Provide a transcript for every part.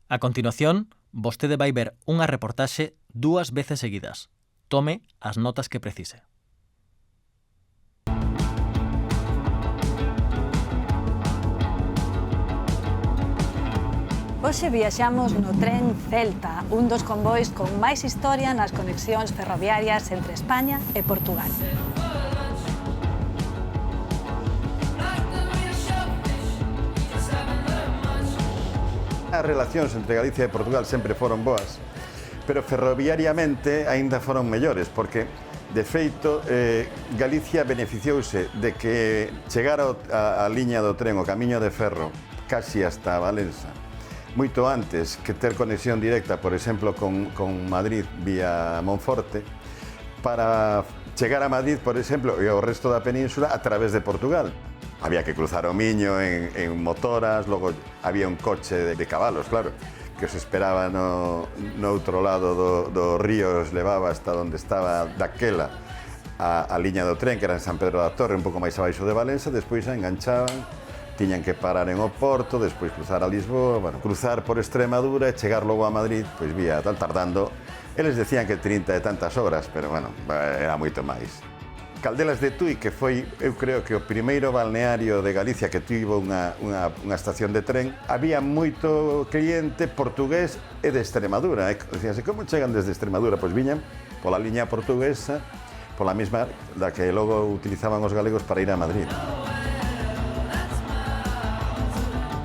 A continuación, vostede vai ver unha reportaxe 2 veces seguidas. Tome as notas que precise. Hoxe viaxamos no tren Celta, un dos convois con máis historia nas conexións ferroviarias entre España e Portugal. As relacións entre Galicia e Portugal sempre foron boas, pero ferroviariamente aínda foron mellores, porque, de feito, Galicia beneficiouse de que chegara a liña do tren, o camiño de ferro, casi hasta Valença, moito antes que ter conexión directa, por exemplo, con Madrid vía Monforte, para chegar a Madrid, por exemplo, e ao resto da península a través de Portugal. Había que cruzar o Miño en motoras, logo había un coche de cabalos, claro, que os esperaba no outro lado do río, os levaba hasta onde estaba daquela a liña do tren, que era en San Pedro da Torre, un pouco máis abaixo de Valença, despois a enganchaban, tiñan que parar en Oporto, despois cruzar a Lisboa, bueno, cruzar por Extremadura e chegar logo a Madrid, pois vía tal, tardando, eles decían que 30 e tantas horas, pero bueno, era moito máis. Caldelas de Tui, que foi, eu creo que o primeiro balneario de Galicia que tivo unha estación de tren, había moito cliente portugués e de Extremadura. Dicíanse, como chegan desde Extremadura? Pois viñan pola liña portuguesa, pola mesma da que logo utilizaban os galegos para ir a Madrid.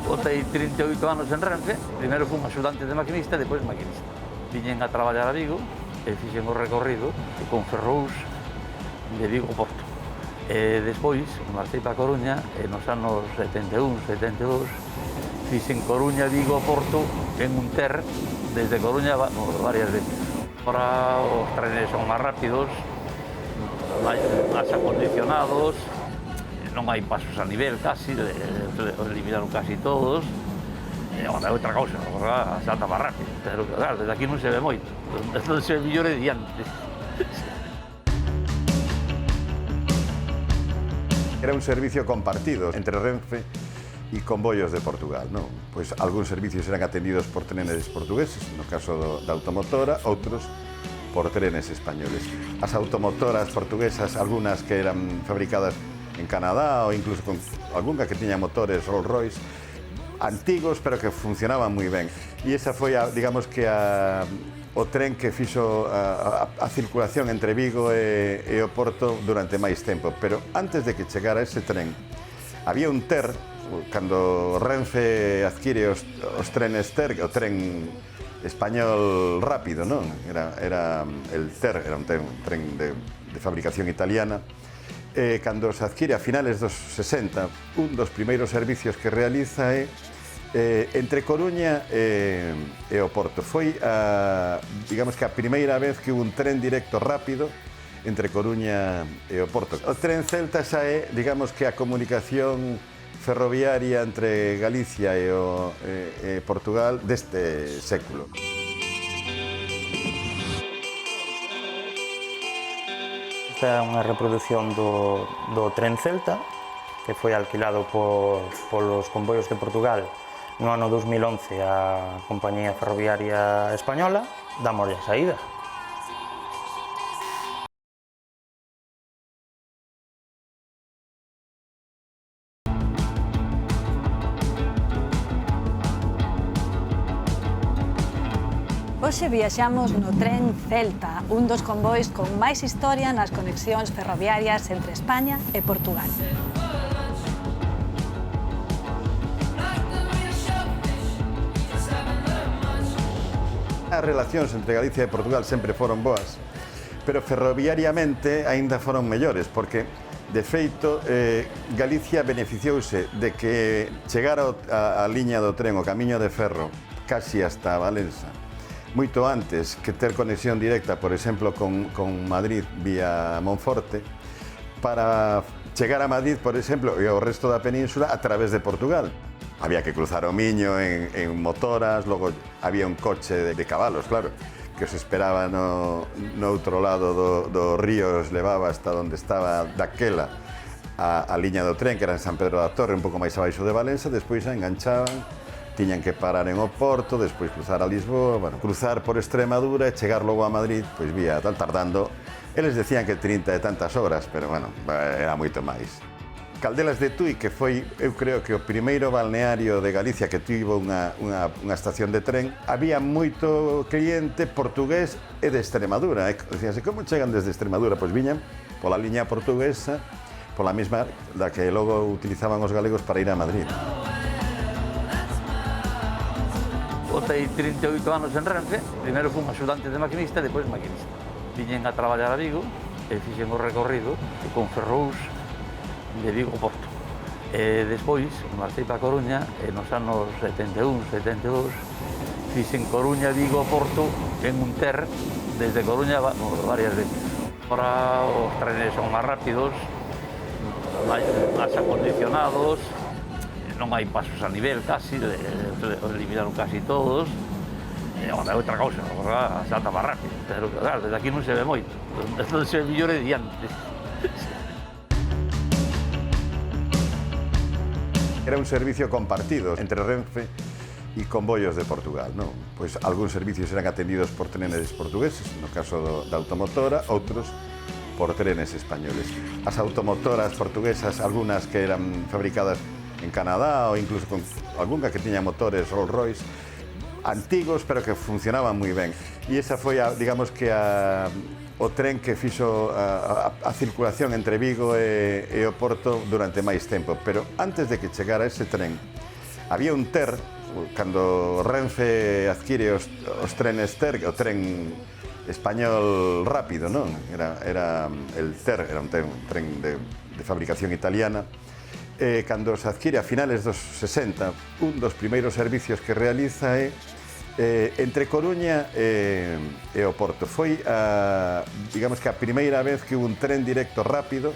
Botei 38 anos en Renfe, primeiro fui un axudante de maquinista e depois maquinista. Viñen a traballar a Vigo e fixen o recorrido con Ferrous de Vigo a Porto. E despois marchei para Coruña e nos anos 71, 72 fixen Coruña, Vigo a Porto en un ter desde Coruña varias veces. Ahora os trenes son máis rápidos, máis acondicionados, non hai pasos a nivel casi, eliminaron casi todos. E agora é outra cousa, agora salta máis rápido, pero claro, desde aquí non se ve moito, non se ve mellor de diante. Era un servicio compartido entre Renfe e Comboios de Portugal, non? Pois algúns servicios eran atendidos por trenes portugueses, no caso da automotora, outros por trenes españoles. As automotoras portuguesas, algunhas que eran fabricadas en Canadá ou incluso con algunha que tiña motores Rolls-Royce antigos, pero que funcionaban moi ben. E esa foi, digamos que o tren que fixo a circulación entre Vigo e o Porto durante máis tempo. Pero antes de que chegara ese tren, había un TER, cando Renfe adquire os trenes TER, o tren español rápido, non? Era el TER, era un tren de fabricación italiana. Cando se adquire a finales dos 60, un dos primeiros servicios que realiza é entre Coruña e o Porto. Foi, digamos que a primeira vez que hubo un tren directo rápido entre Coruña e o Porto. O tren Celta xa é, digamos que a comunicación ferroviaria entre Galicia e Portugal deste século. Esta é unha reproducción do tren Celta, que foi alquilado polos Comboios de Portugal no ano 2011 a Compañía Ferroviaria Española. Dámoslle a saída. Hoxe viaxamos no tren Celta, un dos convois con máis historia nas conexións ferroviarias entre España e Portugal. As relacións entre Galicia e Portugal sempre foron boas, pero ferroviariamente aínda foron mellores, porque, de feito, Galicia beneficiouse de que chegara a liña do tren, o camiño de ferro, casi hasta Valença, moito antes que ter conexión directa, por exemplo, con Madrid vía Monforte, para chegar a Madrid, por exemplo, e ao resto da península a través de Portugal. Había que cruzar o Miño en motoras, logo había un coche de cabalos, claro, que os esperaba no outro lado do río, os levaba hasta onde estaba daquela a liña do tren, que era en San Pedro da Torre, un pouco máis abaixo de Valença, despois a enganchaban, tiñan que parar en Oporto, despois cruzar a Lisboa, bueno, cruzar por Extremadura e chegar logo a Madrid, pois vía tal tardando, eles decían que 30 e tantas horas, pero bueno, era moito máis. Caldelas de Tui, que foi, eu creo que o primeiro balneario de Galicia que tivo unha estación de tren, había moito cliente portugués e de Extremadura. Dicíanse, como chegan desde Extremadura? Pois viñan pola liña portuguesa, pola mesma da que logo utilizaban os galegos para ir a Madrid. Botei 38 anos en Renfe, primeiro fui axudante de maquinista e depois maquinista. Viñen a traballar a Vigo e fixen o recorrido con ferrous de Vigo a Porto. E despois marchei para Coruña e nos anos 71, 72 fixen Coruña, Vigo a Porto en un ter desde Coruña varias veces. Ahora os trenes son máis rápidos, máis acondicionados, non hai pasos a nivel casi, eliminaron casi todos. E outra cousa, agora xa anda máis rápido, pero claro, desde aquí non se ve moito, non se ve mellor de diante. Era un servicio compartido entre Renfe e Comboios de Portugal, non? Pois algúns servicios eran atendidos por trenes portugueses, no caso da automotora, outros por trenes españoles. As automotoras portuguesas, algunhas que eran fabricadas en Canadá ou incluso con algunha que tiña motores Rolls-Royce antigos, pero que funcionaban moi ben. E esa foi, digamos que o tren que fixo a circulación entre Vigo e Oporto durante máis tempo. Pero antes de que chegara ese tren, había un ter, cando Renfe adquire os trenes ter, o tren español rápido, non? Era el ter, era un tren de fabricación italiana. Cando se adquire a finales dos 60, un dos primeiros servicios que realiza é entre Coruña e Oporto. Foi, digamos que a primeira vez que hubo un tren directo rápido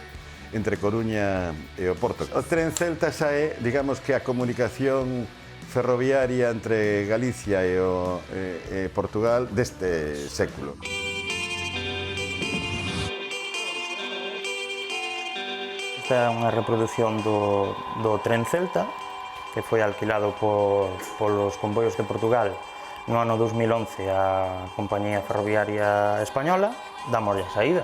entre Coruña e Oporto. O tren Celta xa é, digamos que a comunicación ferroviaria entre Galicia e Portugal deste século. Esta é unha reproducción do tren Celta, que foi alquilado polos Comboios de Portugal no ano 2011 a Compañía Ferroviaria Española. Dámoslle a saída.